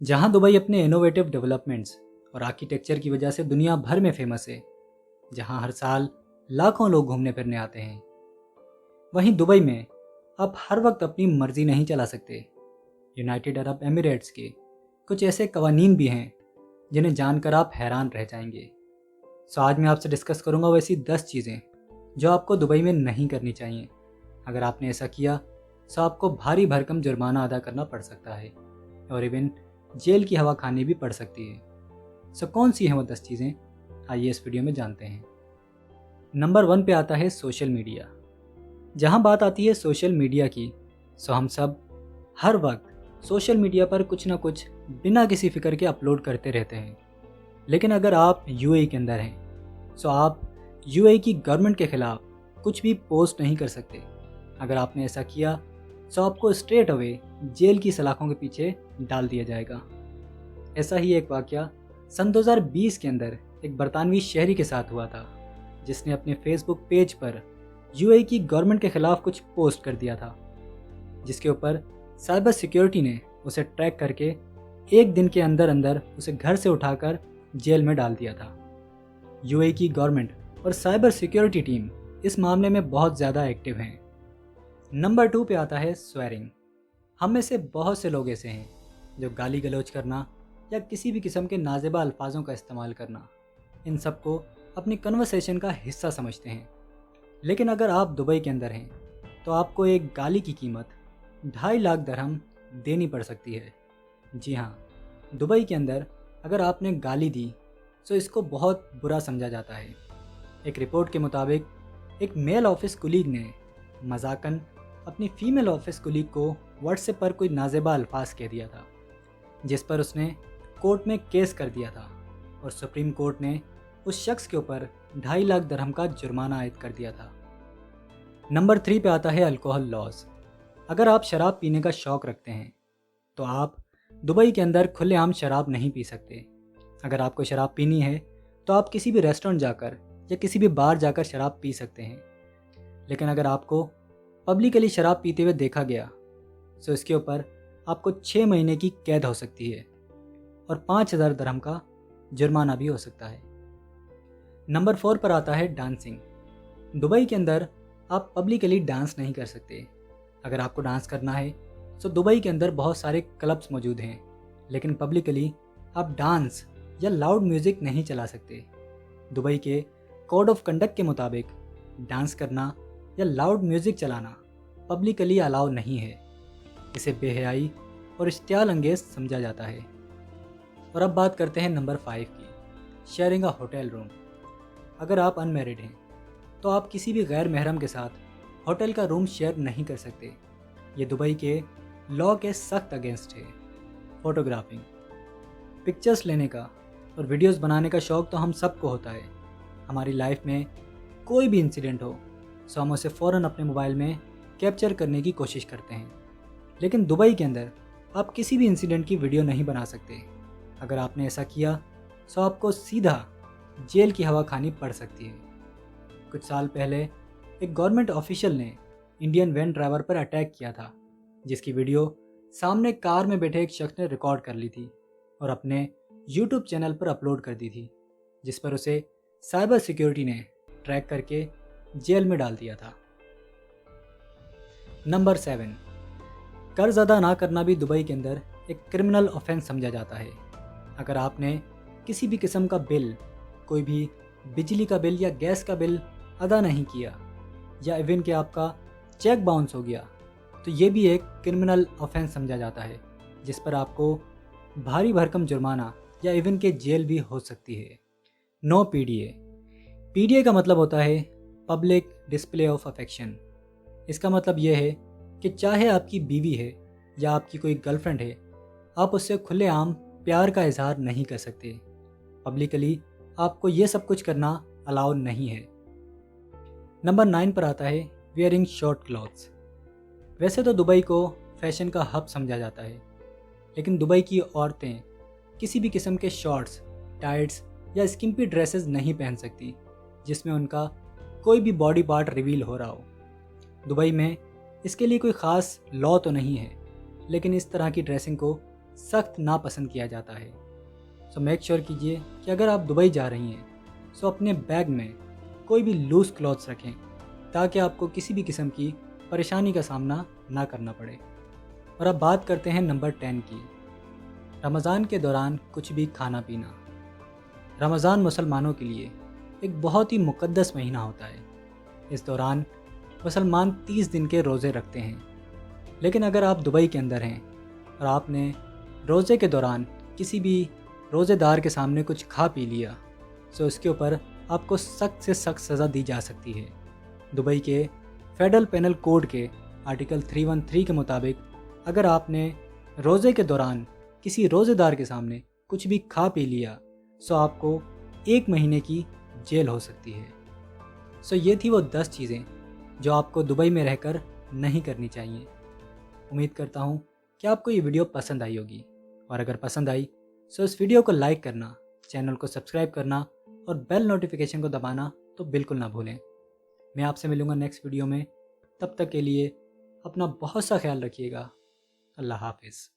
जहां दुबई अपने innovative developments और आर्किटेक्चर की वजह से दुनिया भर में फेमस है, जहां हर साल लाखों लोग घूमने फिरने आते हैं, वहीं दुबई में आप हर वक्त अपनी मर्जी नहीं चला सकते। यूनाइटेड अरब एमिरेट्स के कुछ ऐसे कवानीन भी हैं जिन्हें जानकर आप हैरान रह जाएंगे। सो आज मैं आपसे डिस्कस करूंगा वैसी 10 चीज़ें जो आपको दुबई में नहीं करनी चाहिए। अगर आपने ऐसा किया तो आपको भारी भरकम जुर्माना अदा करना पड़ सकता है और इवन जेल की हवा खानी भी पड़ सकती है। सो कौन सी हैं वो 10 चीज़ें, आइए इस वीडियो में जानते हैं। नंबर 1 पे आता है सोशल मीडिया। जहाँ बात आती है सोशल मीडिया की, सो हम सब हर वक्त सोशल मीडिया पर कुछ ना कुछ बिना किसी फिक्र के अपलोड करते रहते हैं। लेकिन अगर आप यूएई के अंदर हैं, सो आप यूएई की गवर्नमेंट के ख़िलाफ़ कुछ भी पोस्ट नहीं कर सकते। अगर आपने ऐसा किया तो आपको स्ट्रेट अवे जेल की सलाखों के पीछे डाल दिया जाएगा। ऐसा ही एक वाक़या सन 2020 के अंदर एक बरतानवी शहरी के साथ हुआ था, जिसने अपने फेसबुक पेज पर यूएई की गवर्नमेंट के ख़िलाफ़ कुछ पोस्ट कर दिया था, जिसके ऊपर साइबर सिक्योरिटी ने उसे ट्रैक करके एक दिन के अंदर अंदर उसे घर से उठाकर जेल में डाल दिया था। यूएई की गवर्नमेंट और साइबर सिक्योरिटी टीम इस मामले में बहुत ज़्यादा एक्टिव हैं। नंबर 2 पे आता है स्वेरिंग। हम में से बहुत से लोग ऐसे हैं जो गाली गलौज करना या किसी भी किस्म के नाजेबा अल्फाजों का इस्तेमाल करना, इन सब को अपनी कन्वर्सेशन का हिस्सा समझते हैं। लेकिन अगर आप दुबई के अंदर हैं तो आपको एक गाली की कीमत 2.5 लाख दरहम देनी पड़ सकती है। जी हाँ, दुबई के अंदर अगर आपने गाली दी तो इसको बहुत बुरा समझा जाता है। एक रिपोर्ट के मुताबिक एक मेल ऑफिस कुलीग ने मजाकन अपनी फीमेल ऑफिस कुलीग को व्हाट्सएप पर कोई नाजेबा अल्फाज कह दिया था, जिस पर उसने कोर्ट में केस कर दिया था और सुप्रीम कोर्ट ने उस शख्स के ऊपर 2.5 लाख दरहम का जुर्माना आयद कर दिया था। नंबर 3 पे आता है अल्कोहल लॉज। अगर आप शराब पीने का शौक़ रखते हैं तो आप दुबई के अंदर खुलेआम शराब नहीं पी सकते। अगर आपको शराब पीनी है तो आप किसी भी रेस्टोरेंट जाकर या किसी भी बार जाकर शराब पी सकते हैं। लेकिन अगर आपको पब्लिकली शराब पीते हुए देखा गया तो इसके ऊपर आपको 6 महीने की कैद हो सकती है और 5,000 दरहम का जुर्माना भी हो सकता है। नंबर 4 पर आता है डांसिंग। दुबई के अंदर आप पब्लिकली डांस नहीं कर सकते। अगर आपको डांस करना है तो दुबई के अंदर बहुत सारे क्लब्स मौजूद हैं, लेकिन पब्लिकली आप डांस या लाउड म्यूज़िक नहीं चला सकते। दुबई के कोड ऑफ कंडक्ट के मुताबिक डांस करना या लाउड म्यूज़िक चलाना पब्लिकली अलाउ नहीं है। इसे बेहयाई और इश्तियाल अंगेज समझा जाता है। और अब बात करते हैं नंबर 5 की, शेयरिंग अ होटल रूम। अगर आप अनमैरिड हैं तो आप किसी भी गैर महरम के साथ होटल का रूम शेयर नहीं कर सकते। ये दुबई के लॉ के सख्त अगेंस्ट है। फ़ोटोग्राफिंग, पिक्चर्स लेने का और वीडियोस बनाने का शौक़ तो हम सबको होता है। हमारी लाइफ में कोई भी इंसिडेंट हो तो हम उसे फ़ौरन अपने मोबाइल में कैप्चर करने की कोशिश करते हैं। लेकिन दुबई के अंदर आप किसी भी इंसिडेंट की वीडियो नहीं बना सकते। अगर आपने ऐसा किया तो आपको सीधा जेल की हवा खानी पड़ सकती है। कुछ साल पहले एक गवर्नमेंट ऑफिशियल ने इंडियन वैन ड्राइवर पर अटैक किया था, जिसकी वीडियो सामने कार में बैठे एक शख्स ने रिकॉर्ड कर ली थी और अपने यूट्यूब चैनल पर अपलोड कर दी थी, जिस पर उसे साइबर सिक्योरिटी ने ट्रैक करके जेल में डाल दिया था। नंबर 7, कर्ज अदा ना करना भी दुबई के अंदर एक क्रिमिनल ऑफेंस समझा जाता है। अगर आपने किसी भी किस्म का बिल, कोई भी बिजली का बिल या गैस का बिल अदा नहीं किया या इवन कि आपका चेक बाउंस हो गया, तो ये भी एक क्रिमिनल ऑफेंस समझा जाता है, जिस पर आपको भारी भरकम जुर्माना या इवन के जेल भी हो सकती है। No PDA. पीडीए का मतलब होता है पब्लिक डिस्प्ले ऑफ अफेक्शन। इसका मतलब यह है कि चाहे आपकी बीवी है या आपकी कोई गर्लफ्रेंड है, आप उससे खुलेआम प्यार का इजहार नहीं कर सकते। पब्लिकली आपको ये सब कुछ करना अलाउ नहीं है। नंबर 9 पर आता है वेयरिंग शॉर्ट क्लॉथ्स। वैसे तो दुबई को फैशन का हब समझा जाता है, लेकिन दुबई की औरतें किसी भी किस्म के शॉर्ट्स, टाइट्स या स्किम्पी ड्रेसेस नहीं पहन सकती जिसमें उनका कोई भी बॉडी पार्ट रिवील हो रहा हो। दुबई में इसके लिए कोई ख़ास लॉ तो नहीं है, लेकिन इस तरह की ड्रेसिंग को सख्त नापसंद किया जाता है। सो मेक श्योर कीजिए कि अगर आप दुबई जा रही हैं सो अपने बैग में कोई भी लूज़ क्लॉथ्स रखें ताकि आपको किसी भी किस्म की परेशानी का सामना ना करना पड़े। और अब बात करते हैं नंबर 10 की, रमज़ान के दौरान कुछ भी खाना पीना। रमज़ान मुसलमानों के लिए एक बहुत ही मुक़द्दस महीना होता है। इस दौरान मुसलमान 30 दिन के रोज़े रखते हैं। लेकिन अगर आप दुबई के अंदर हैं और आपने रोज़े के दौरान किसी भी रोज़ेदार के सामने कुछ खा पी लिया तो इसके ऊपर आपको सख्त से सख्त सज़ा दी जा सकती है। दुबई के फेडरल पेनल कोड के आर्टिकल 313 के मुताबिक अगर आपने रोज़े के दौरान किसी रोज़ेदार के सामने कुछ भी खा पी लिया तो आपको 1 महीने की जेल हो सकती है। सो ये थी वो 10 चीज़ें जो आपको दुबई में रहकर नहीं करनी चाहिए। उम्मीद करता हूँ कि आपको ये वीडियो पसंद आई होगी, और अगर पसंद आई तो इस वीडियो को लाइक करना, चैनल को सब्सक्राइब करना और बेल नोटिफिकेशन को दबाना तो बिल्कुल ना भूलें। मैं आपसे मिलूँगा नेक्स्ट वीडियो में। तब तक के लिए अपना बहुत सा ख्याल रखिएगा। अल्लाह हाफिज़।